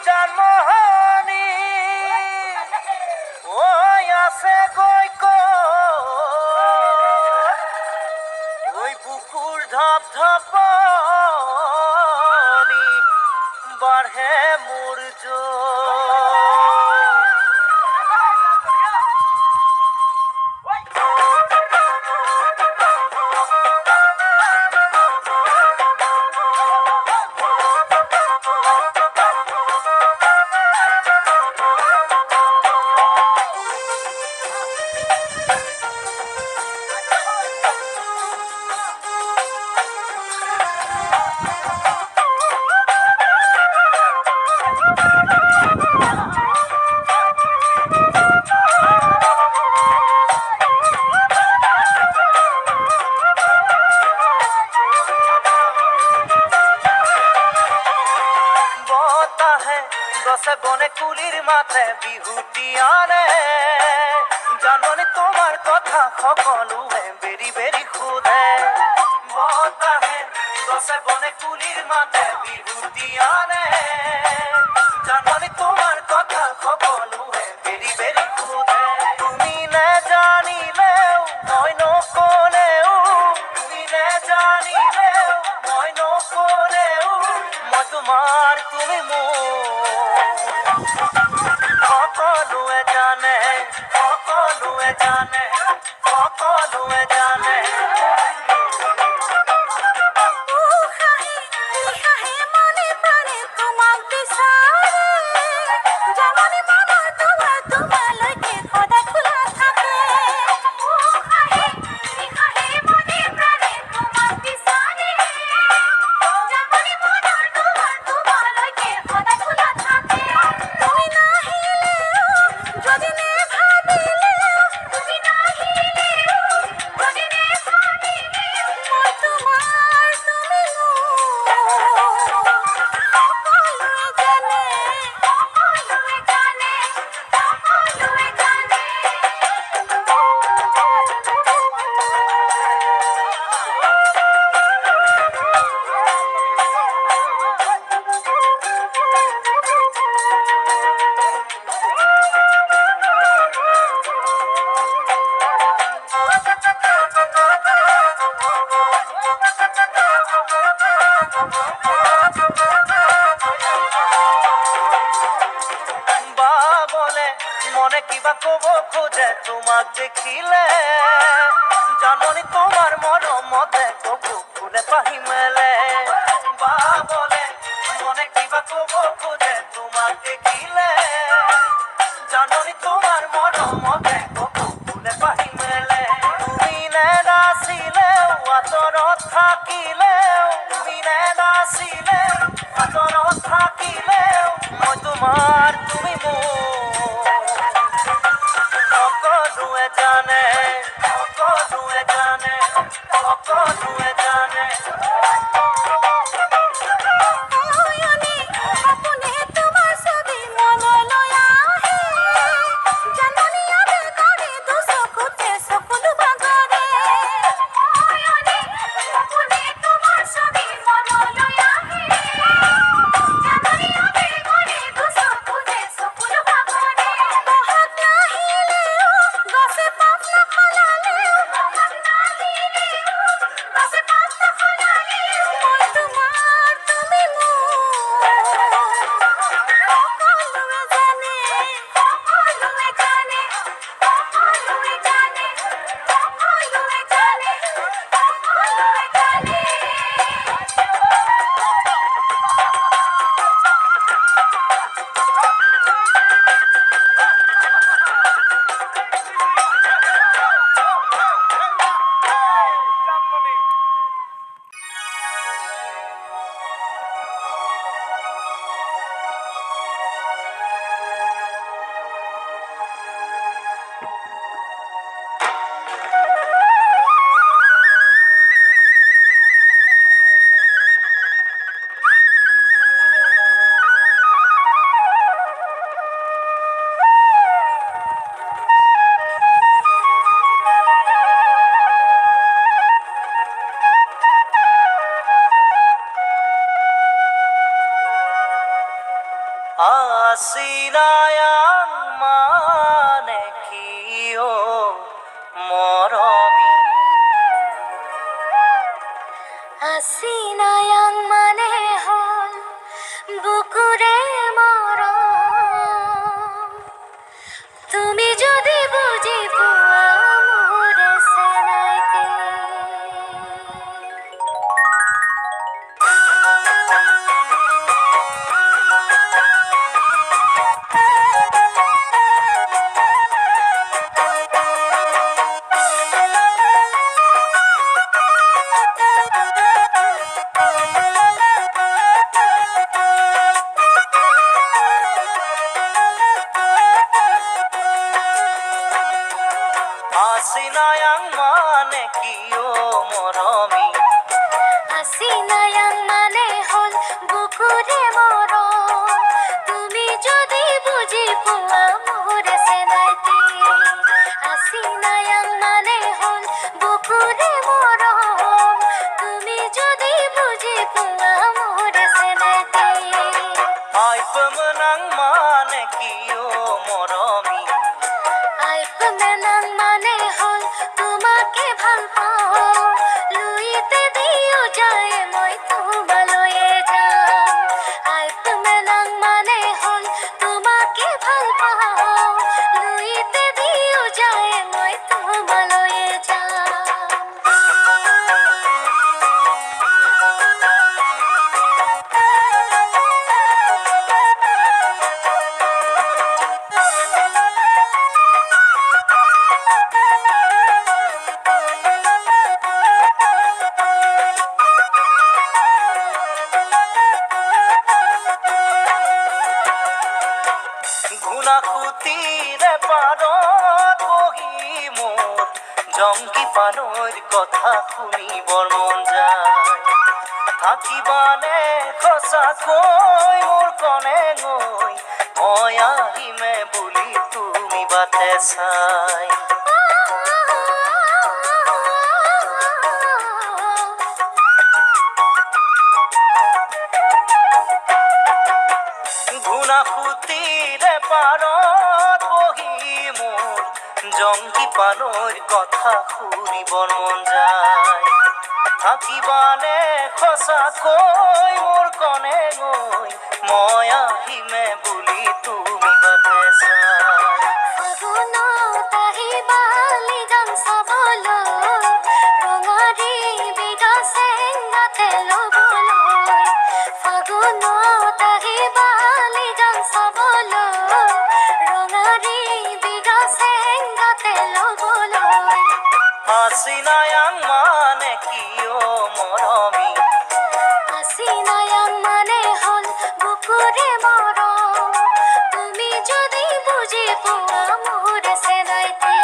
জানমোহনী ওই আছে গৈ ওই বুকুৰ ধপ ধপনি বাড়ে মোৰ গছে বনে কুলিৰ মাথে বিহুতি আনে জাননি তোমাৰ কথা সকলোৱে বেৰি বেৰি সোধে বতাহে গছে বনে কুলিৰ মাথে বিহুতি আনে জাননি তোমাৰ কথা সকলোৱে বেৰি বেৰি সোধে তুমি নেজানিলেও মই নকলেও তুমি নেজানিলেও মই নকলেও মই তোমাৰ তুমি মোৰ সকলোৱে জানে সকলোৱে জানে সকলোৱে জানে মনে কিবা কব খোঁজে তোমাক দেখিলে জাননি তোমাৰ মৰমতে কপু ফুলে পাহি মেলে বা বলে মনে কিবা কব খোঁজে তোমাক দেখিলে জাননি তোমার মৰমতে কপু ফুলে পাহি মেলে তুমি নেনাচিলেও আঁতৰত থাকিলেও তুমি নেনাচিলেও আঁতৰত থাকিলেও মই তোমাৰ তুমি মোৰ সকলোৱে জানে সকলোৱে জানে সকলোৱে জানে Jangan Asinayang manekiyo moromi. Asinayang manehol bukure মৰম তুমি যদি বুঝি পোৱা মোৰে সেনাইতে Asinayang manekiyo moromi. Asinayang manehol bukure মৰম তুমি যদি বুঝি পোৱা মোৰে সেনাইতে Asinayang manehol bukure মৰম তুমি যদি বুঝি পোৱা মোরে সেনাইতে Ay pemenang manekiyo moromi. আইপমেনাং মানে হল তোমাকে ভাল পাওঁ লুইতে দিও যায় মই তোমালৈয়ে যাম আইপমেনাং মানে হল তোমাকে ভাল পাওঁ লুইতে দিও যায় মই তোমালৈয়ে যাম গুণাকুতিৰে পাৰত বহি মোৰ জংকি পানৈৰ কথা শুনিবৰ মন যায় থাকিবানে সঁচাকৈ মোৰ কণে গৈ মই আহিমে বুলি তুমি বাটে চাই গুণাকুতিৰে পাৰত বহি মোৰ জংকি পানৈৰ কথা শুনিবৰ মন যায় থাকিবানে সঁচাকৈ মোৰ কণে গৈ মই আহিমে বুলি তুমি বাটে চাই ফাগুনত আহিবা লিগাং চাবলৈ ৰঙাৰী বিগা চেংগাতে ল'বলৈ ফাগুনত আহিবা লিগাং চাবলৈ ৰঙাৰী বিগা চেংগাতে ল'বলৈ Asinayang manekiyo moromi. Asinayang মানে হল বুকুরে মরম তুমি যদি বুঝি পোৱা মোৰে সেনাইতে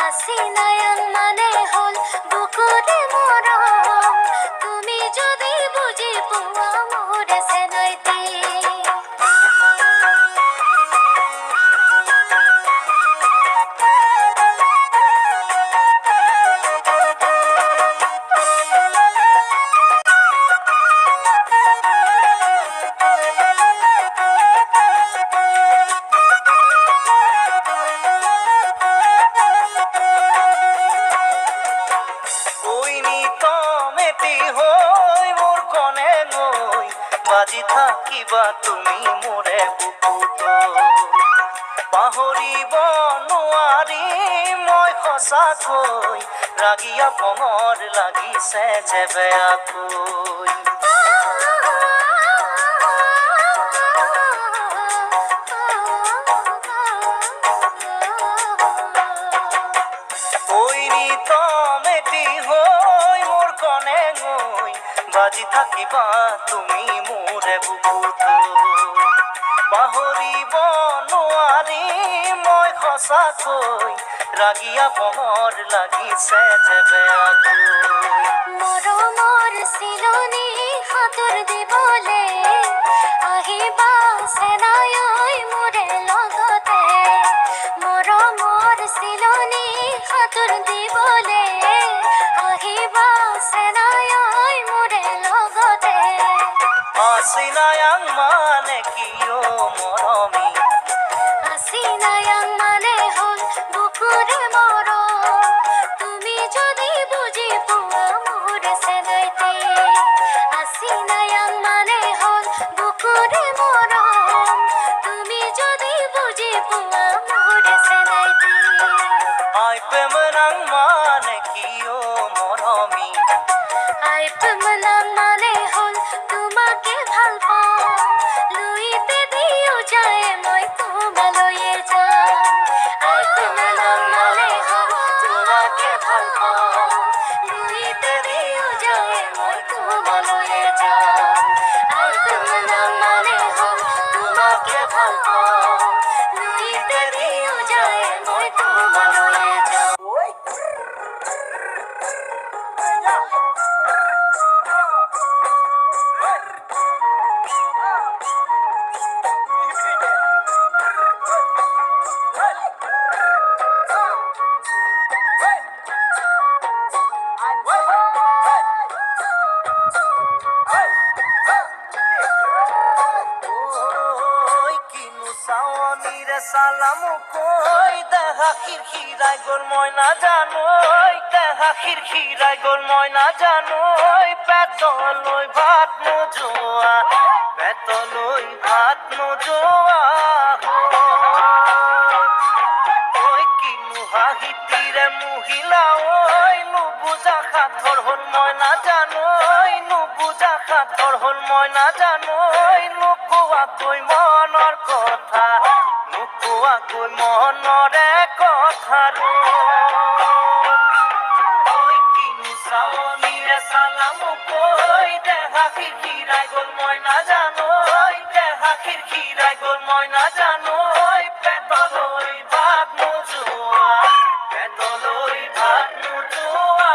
Asinayang মানে হল বুকুৰে মৰম তুমি যদি বুঝি পোৱা মোৰে সেনাইতে বাজি থাকিবা তুমি মোৰে বুকুত পাহৰিব নোৱাৰি মই সঁচাকৈ ৰাগিয়া পঙৰ লাগিছে যে বেয়াকৈ বাজি থাকিবা তুমি মোৰে বুকুত পাহৰিব নোৱাৰি মই সঁচাকৈ ৰাগিয়া পঙৰ লাগিছে যে বেয়াকৈ মৰমৰ চিলনী সাঁতোৰ দিবলে আহিবা চেনাই মোৰে লগতে মৰমৰ চিলনী সাঁতোৰ দিবলে আহিবা চেনাই মোৰে লগতে Asinayang manekiyo ভাল পাওঁ নৈতে দিও যায় মই তোমালৈ যাওঁ সালামু কই দেখা খিৰখিৰাই গ'ল মই নাজানো দেখা খিৰখিৰাই গ'ল মই নাজানো পেটলৈ ভাত নোযোৱা পেটলৈ ভাত নোযোৱা ঐ কিনো হাঁহিতিৰে মহিলা ঐ নুবুজা সাঁথৰ হ'ল মই নাজানো নুবুজা সাঁথৰ হ'ল মই নাজানো নোকোৱাকৈ মনৰ কথা নোকোৱাকৈ মনৰে কথাৰো ঐ কিনো চাৱনিৰে চালামু কৈ দেখা খিৰখিৰাই গ'ল মই নাজানো দেখা খিৰখিৰাই গ'ল মই নাজানো পেটলৈ ভাত নোযোৱা পেটলৈ ভাত নোযোৱা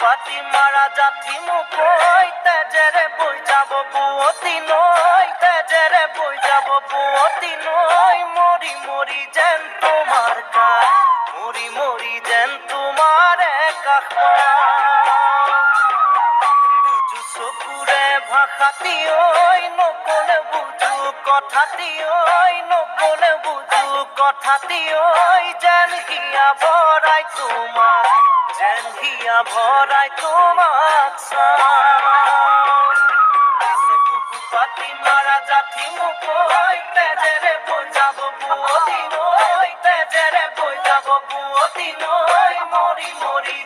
পাতি মাৰা জাতি মুকৈ তেজেৰে বৈ যাব বুৱতী নৈ তেজেৰে বৈ যাব বুৱতী নৈ মৰি মৰি যেন তোমাৰ কাষ মৰি মৰি যেন তোমাৰে কাষ বুজো চকুৰে ভাষাতি ঐ নকলে বুজো কথাতি ঐ নকলে বুজো কথাতি ঐ যেন হিয়া ভৰাই তোমাক যেন হিয়া ভৰাই তোমাক পাতি মাৰা জাতি মুকৈ তেজেৰে বৈ যাব বুৱতী নৈ তেজেৰে বৈ যাব বুৱতী নৈ মৰি মৰি